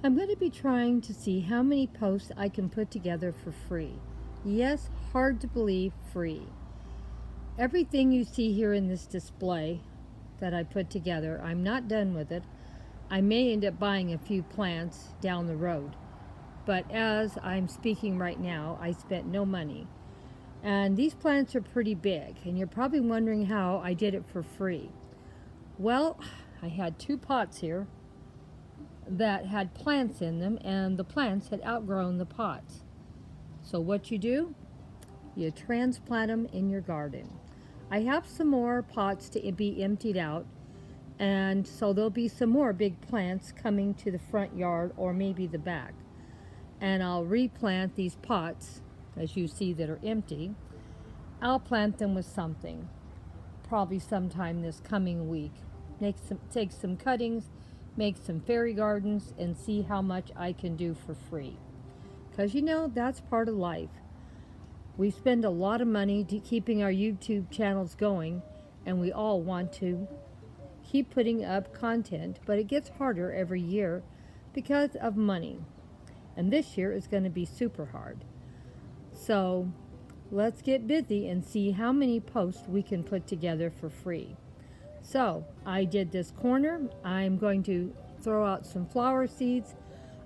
I'm going to be trying to see how many posts I can put together for free. Yes, hard to believe, free. Everything you see here in this display that I put together, I'm not done with it. I may end up buying a few plants down the road. But as I'm speaking right now, I spent no money. And these plants are pretty big, and you're probably wondering how I did it for free. Well, I had 2 pots here that had plants in them, and the plants had outgrown the pots. So what you do, you transplant them in your garden. I have some more pots to be emptied out, and so there'll be some more big plants coming to the front yard or maybe the back. And I'll replant these pots, as you see, that are empty. I'll plant them with something, probably sometime this coming week. Take some cuttings, make some fairy gardens, and see how much I can do for free. Because that's part of life. We spend a lot of money keeping our YouTube channels going, and we all want to keep putting up content, but it gets harder every year because of money. And this year is going to be super hard. So let's get busy and see how many posts we can put together for free. So I did this corner. I'm going to throw out some flower seeds.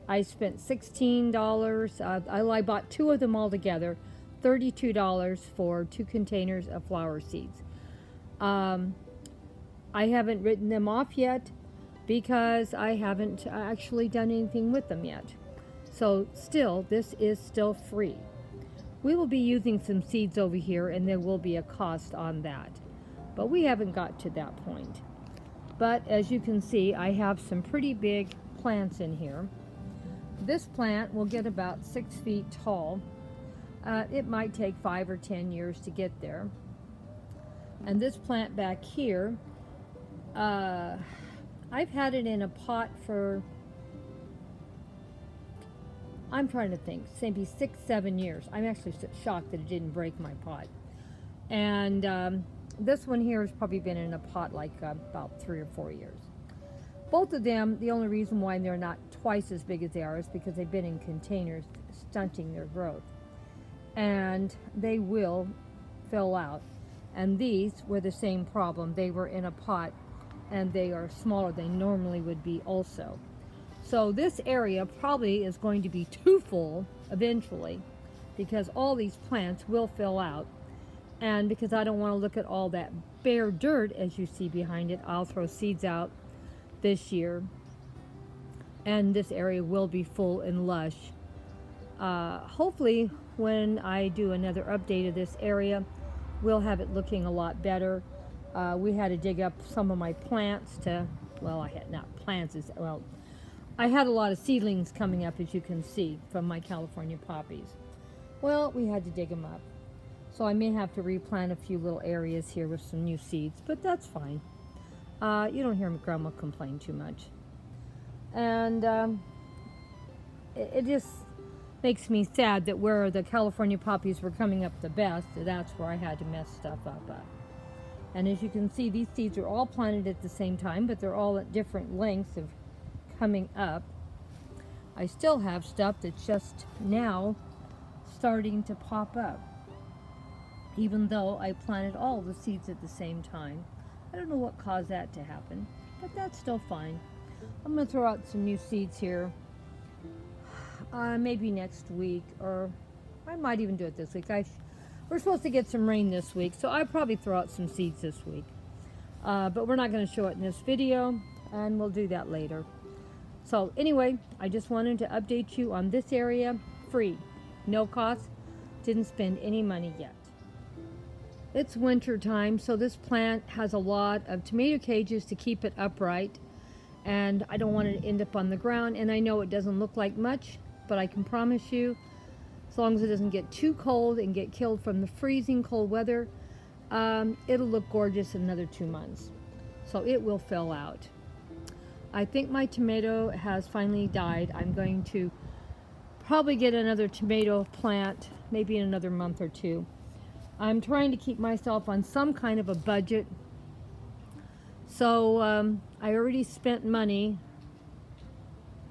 I spent $16. I bought 2 of them all together, $32 for 2 containers of flower seeds. I haven't written them off yet because I haven't actually done anything with them yet. So still, this is still free. We will be using some seeds over here, and there will be a cost on that. But we haven't got to that point. But as you can see, I have some pretty big plants in here. This plant will get about 6 feet tall. It might take 5 or 10 years to get there. And this plant back here, I've had it in a pot for, I'm trying to think, maybe 6-7 years. I'm actually shocked that it didn't break my pot. And this one here has probably been in a pot like about 3 or 4 years. Both of them, the only reason why they're not twice as big as they are is because they've been in containers, stunting their growth. And they will fill out. And these were the same problem. They were in a pot, and they are smaller than they normally would be also. So this area probably is going to be too full eventually, because all these plants will fill out. And because I don't want to look at all that bare dirt as you see behind it, I'll throw seeds out this year, and this area will be full and lush. Hopefully when I do another update of this area, we'll have it looking a lot better. We had to dig up some of my plants to, well, I had not plants, well, I had a lot of seedlings coming up, as you can see, from my California poppies. Well, we had to dig them up. So I may have to replant a few little areas here with some new seeds, but that's fine. You don't hear Grandma complain too much. And it just makes me sad that where the California poppies were coming up the best, that's where I had to mess stuff up. And as you can see, these seeds are all planted at the same time, but they're all at different lengths of coming up. I still have stuff that's just now starting to pop up, even though I planted all the seeds at the same time. I don't know what caused that to happen, but that's still fine. I'm going to throw out some new seeds here, maybe next week, or I might even do it this week. We're supposed to get some rain this week, so I'll probably throw out some seeds this week. But we're not going to show it in this video, and we'll do that later. So anyway, I just wanted to update you on this area, free, no cost, didn't spend any money yet. It's winter time, so this plant has a lot of tomato cages to keep it upright, and I don't want it to end up on the ground. And I know it doesn't look like much, but I can promise you, as long as it doesn't get too cold and get killed from the freezing cold weather, it'll look gorgeous in another 2 months. So it will fill out. I think my tomato has finally died. I'm going to probably get another tomato plant maybe in another month or 2. I'm trying to keep myself on some kind of a budget. So I already spent money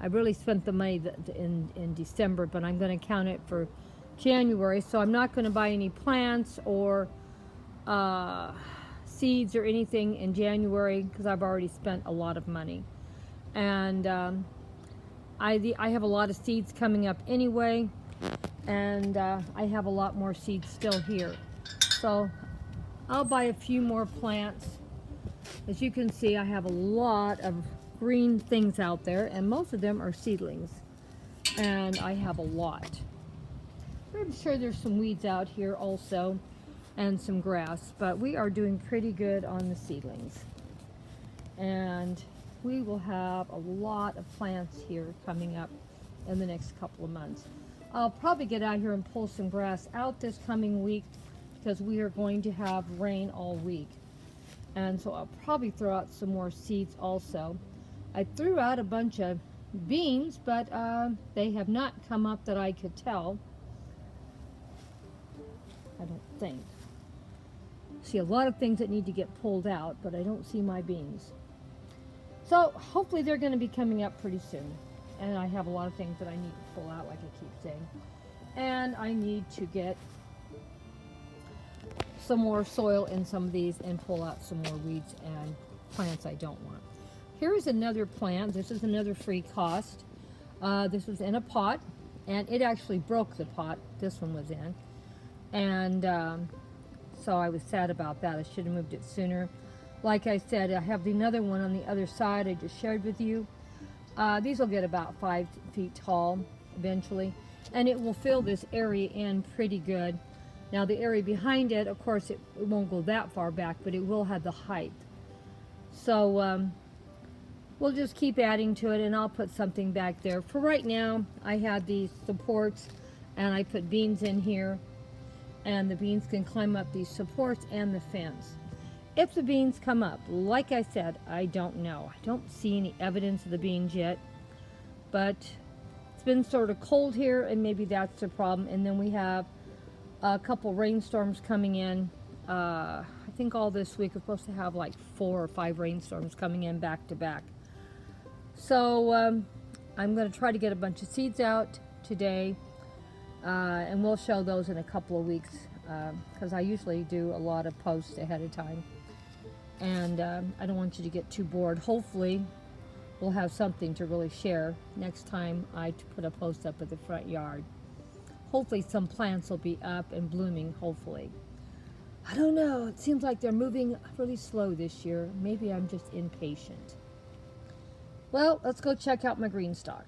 I really spent the money in December, but I'm going to count it for January. So I'm not going to buy any plants or seeds or anything in January because I've already spent a lot of money. And I have a lot of seeds coming up anyway, and I have a lot more seeds still here. So I'll buy a few more plants. As you can see, I have a lot of green things out there, and most of them are seedlings, and I have a lot. I'm sure there's some weeds out here also, and some grass, but we are doing pretty good on the seedlings. And we will have a lot of plants here coming up in the next couple of months. I'll probably get out here and pull some grass out this coming week because we are going to have rain all week. And so I'll probably throw out some more seeds also. I threw out a bunch of beans, but they have not come up that I could tell. I don't think. See a lot of things that need to get pulled out, but I don't see my beans. So hopefully they're going to be coming up pretty soon. And I have a lot of things that I need to pull out, like I keep saying. And I need to get some more soil in some of these and pull out some more weeds and plants I don't want. Here's another plant. This is another free cost. This was in a pot, and it actually broke the pot this one was in. And so I was sad about that. I should have moved it sooner. Like I said, I have another one on the other side I just shared with you. These will get about 5 feet tall eventually, and it will fill this area in pretty good. Now the area behind it, of course, it won't go that far back, but it will have the height. So we'll just keep adding to it, and I'll put something back there. For right now, I have these supports, and I put beans in here, and the beans can climb up these supports and the fence. If the beans come up, like I said, I don't know. I don't see any evidence of the beans yet, but it's been sort of cold here, and maybe that's the problem. And then we have a couple rainstorms coming in. I think all this week we're supposed to have like 4 or 5 rainstorms coming in back to back. So I'm going to try to get a bunch of seeds out today, and we'll show those in a couple of weeks because I usually do a lot of posts ahead of time, and I don't want you to get too bored. Hopefully we'll have something to really share next time I put a post up at the front yard. Hopefully some plants will be up and blooming, hopefully. I don't know, it seems like they're moving really slow this year. Maybe I'm just impatient. Well, let's go check out my green stock.